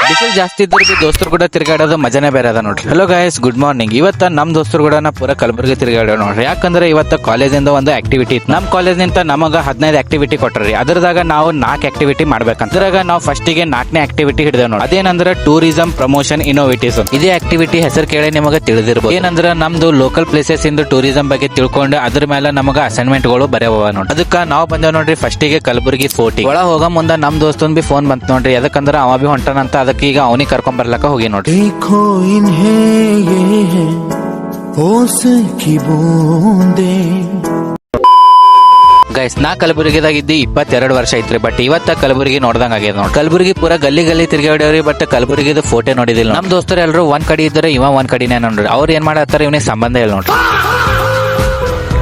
ಬಿಸಿಲು ಜಾಸ್ತಿ ಇದ್ರು ದೋಸ್ತರು ಕೂಡ ತಿರುಗಾಡೋದು ಮಜಾನೇ ಬೇರೆ ಅದ ನೋಡ್ರಿ. Hello guys, good morning. ಇವತ್ತ ನಮ್ ದೋಸ್ತರು ಕೂಡ ಪೂರ ಕಲಬುರಗಿ ತಿರುಗಾಡೋ ನೋಡ್ರಿ. ಯಾಕಂದ್ರೆ ಇವತ್ತ ಕಾಲೇಜಿಂದ ಒಂದು ಆಕ್ಟಿವಿಟಿ ಇತ್ತು. ನಮ್ ಕಾಲೇಜ್ ನಿಂತ ನಮಗ 15 ಆಕ್ಟಿವಿಟಿ ಕೊಟ್ರಿ. ಅದ್ರದಾಗ ನಾವು 4 ಆಕ್ಟಿವಿಟಿ ಮಾಡ್ಬೇಕಂತ. ಅದ್ರಾಗ ನಾವು ಫಸ್ಟಿಗೆ 4ನೇ ಆಕ್ಟಿವಿಟಿ ಹಿಡಿದೇವ್ ನೋಡಿ. ಅದೇನಂದ್ರೆ ಟೂರಿಸಂ ಪ್ರಮೋಷನ್ ಇನೋವೇಟಿವ್ಸ್. ಇದೇ ಆಕ್ಟಿವಿಟಿ ಹೆಸರು ಕೇಳಿ ನಿಮಗೆ ತಿಳಿದಿರ್ಬೋದು. ಏನಂದ್ರೆ ನಮ್ದು ಲೋಕಲ್ ಪ್ಲೇಸಸ್ ಇಂದ ಟೂರಿಸಂ ಬಗ್ಗೆ ತಿಳ್ಕೊಂಡು ಅದ್ರ ಮೇಲೆ ನಮಗ ಅಸೈನ್ಮೆಂಟ್ ಗಳು ಬರೆಯವ ನೋಡಿ. ಅದಕ್ಕ ನಾವು ಬಂದೇವ್ ನೋಡ್ರಿ ಫಸ್ಟಿಗೆ ಕಲಬುರಗಿ ಫೋರ್ಟಿ. ಒಳ ಹೋಗ ಮುಂದ ನಮ್ ದೋಸ್ತನ್ ಬಿ ಫೋನ್ ಬಂತ್ ನೋಡ್ರಿ. ಯಾಕಂದ್ರೆ ಅವ ಬಿ ಹೊಂಟಾನಂತ. ಅದಕ್ಕೆ ಈಗ ಅವನಿಗೆ ಕರ್ಕೊಂಡ್ ಬರ್ಲಕ್ಕ ಹೋಗಿ ನೋಡ್ರಿ. ಗೈಸ್, ನಾ ಕಲಬುರಗಿದಾಗ ಇದ್ದಿ 22 ವರ್ಷ ಐತ್ರಿ. ಬಟ್ ಇವತ್ತ ಕಲಬುರಗಿ ನೋಡ್ದಂಗ ಆಗ್ಯದ ನೋಡಿ. ಕಲಬುರಗಿ ಪೂರ ಗಲ್ಲಿ ಗಲ್ಲಿ ತಿರ್ಗಾಡ್ಯಾವ್ರಿ. But ಕಲಬುರಗಿದ photo ನೋಡಿದಿಲ್ಲ. ನಮ್ ದೋಸ್ತರು ಎಲ್ಲರೂ ಒಂದ್ ಕಡೆ ಇದ್ದಾರೆ, ಇವ ಒಂದ್ ಕಡೆನೇ ನೋಡ್ರಿ. ಅವ್ರು ಏನ್ ಮಾಡತ್ತಾರ ಇವನಿಗೆ ಸಂಬಂಧ ಇಲ್ಲ ನೋಡ್ರಿ.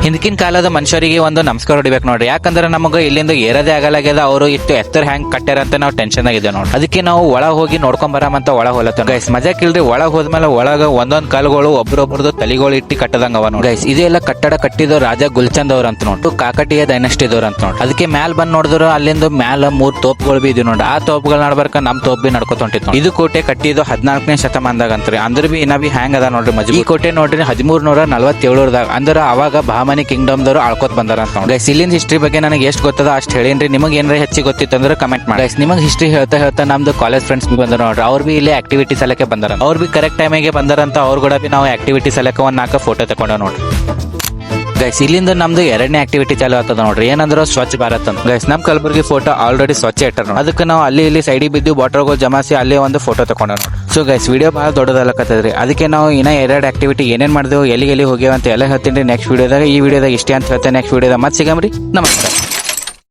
ಹಿಂದಕಿನ ಕಾಲದ ಮನುಷ್ಯರಿಗೆ ಒಂದು ನಮಸ್ಕಾರ ಹೊಡಿಬೇಕು ನೋಡ್ರಿ. ಯಾಕಂದ್ರೆ ನಮಗೆ ಇಲ್ಲಿಂದ ಏರದೇ ಆಗಲಾಗ್ಯದ. ಅವರು ಇಷ್ಟು ಎತ್ತರ ಹ್ಯಾಂಗ್ ಕಟ್ಟ್ಯಾರ ಅಂತ ನಾವು ಟೆನ್ಷನ್ ಆಗಿದ್ದೇವೆ ನೋಡ್ರಿ. ಅದಕ್ಕೆ ನಾವು ಒಳಗ ಹೋಗಿ ನೋಡ್ಕೊಂಡ್ ಬರಾಮಂತ ಒಳಗ ಹೋಲತ್ತ ಗೈಸ್. ಮಜಾಕ್ ಇಲ್ರಿ. ಒಳಗ ಹೋದ್ಮೇಲೆ ಒಳಗ ಒಂದೊಂದ್ ಕಾಲುಗಳು ಒಬ್ರೊಬ್ರದ್ದು ತಲೆಗಳು ಇಟ್ಟು ಕಟ್ಟದಂಗ ಅವ ನೋಡಿ ಗೈಸ್. ಇದೆಲ್ಲ ಕಟ್ಟಡ ಕಟ್ಟಿದವ್ ರಾಜ ಗುಲ್ಚಂದ್ ಅವ್ರ ಅಂತ ನೋಡ್ರಿ. ಕಾಕಟಿಯ ಡೈನೆಸ್ಟಿ ದವ್ರ ಅಂತ ನೋಡಿ. ಅದಕ್ಕೆ ಮ್ಯಾಲ್ ಬಂದ್ ನೋಡಿದ್ರು ಅಲ್ಲಿಂದ ಮ್ಯಾಲ 3 ತೋಪ್ಗಳು ಬಿ ಇದ್ವಿ ನೋಡಿ. ಆ ತೋಪ್ಗಳು ನಡ್ಬರ್ಕ ನಮ್ ತೋಪ್ ಬಿ ನಡ್ಕೊತ ಹೊಂಟಿತ್ತು. ಇದು ಕೋಟೆ ಕಟ್ಟಿದ್ದು 14ನೇ ಶತಮಾನದಾಗ ಅಂತ್ರಿ. ಅಂದ್ರ ಬಿ ಇನ್ನ ಬಿ ಹ್ಯಾಂಗ್ ಅದ ನೋಡ್ರಿ ಮಜಾ. ಈ ಕೋಟೆ ನೋಡ್ರಿ 1347ದಾಗ. ಅಂದ್ರ ಅವಾಗ ಬಹಮನಿ ಕಿಂಗ್ಡಮ್ ದವರು ಆಳ್ಕೋತ್ ಬಂದಾರ ಅಂತ ನೋಡಿ. ಇಲ್ಲಿಂದ ಹಿಸ್ಟ್ರಿ ಬಗ್ಗೆ ನನಗೆ ಎಷ್ಟು ಗೊತ್ತದ ಅಷ್ಟು ಹೇಳೇನ್ರಿ. ನಿಮಗೆ ಏನಾರ ಹೆಚ್ಚಿಗೆ ಗೊತ್ತಿತ್ತಂದ್ರೆ ಕಮೆಂಟ್ ಮಾಡಿ. ನಿಮಗೆ ಹಿಸ್ಟ್ರಿ ಹೇಳ್ತಾ ನಮ್ದು ಕಾಲೇಜ್ ಫ್ರೆಂಡ್ಸ್ ಬಿ ಬಂದಾರ ನೋಡ್ರಿ. ಅವ್ರು ಬಿ ಇಲ್ಲೇ ಆಕ್ಟಿವಿಟಿ ಸಲಕ್ಕೆ ಬಂದಾರ. ಅವ್ರು ಬಿ ಕರೆಕ್ಟ್ ಟೈಮಿಗೆ ಬಂದಾರಂತ. ಅವ್ರು ಕೂಡ ಬಿ ನಾವು ಆಕ್ಟಿವಿಟಿ ಸಲಕ್ಕೆ 4 ಫೋಟೋ ತಗೊಂಡ ನೋಡ್ರಿ. ಗೈಸ್, ಇಲ್ಲಿಂದ ನಮ್ದು 2ನೇ ಆಕ್ಟಿವಿಟಿ ಚಾಲು ಆಗ್ತದ ನೋಡ್ರಿ. ಏನಂದ್ರೆ ಸ್ವಚ್ಛ ಭಾರತ್ ಅಂತ. ಗೈಸ್, ನಮ್ ಕಲಬುರಗಿ ಫೋಟೋ ಆಲ್ರೆಡಿ ಸ್ವಚ್ಛ ಇಟ್ಟಾರ ನೋಡಿ. ಅದಕ್ಕೆ ನಾವು ಅಲ್ಲಿ ಇಲ್ಲಿ ಸೈಡಿಗೆ ಬಿದ್ದು ಬಾಟಲ್ಗಳು ಜಮಾಸಿ ಅಲ್ಲೇ ಒಂದು ಫೋಟೋ ತಗೊಂಡ ನೋಡಿ. ಸೊ ಗೈಸ್, ವಿಡಿಯೋ ಬಹಳ ದೊಡ್ಡದಲ್ಲಕತ್ತದ್ರಿ. ಅದಕ್ಕೆ ನಾವು ಇನ್ನ 2 ಆಕ್ಟಿವಿಟಿ ಏನೇನ್ ಮಾಡಿದೆವು, ಎಲ್ಲಿ ಹೋಗ್ಯಾವ ಅಂತ ಎಲ್ಲ ಹೇಳ್ತೀನಿ ನೆಕ್ಸ್ಟ್ ವಿಡಿಯೋದಾಗ. ಈ ವಿಡಿಯೋದಾಗ ಇಷ್ಟೇ ಅಂತ ಹೇಳ್ತೇನೆ. ನೆಕ್ಸ್ಟ್ ವಿಡಿಯೋದಾಗ ಮತ್ತೆ ಸಿಗಮ್ರಿ. ನಮಸ್ಕಾರ.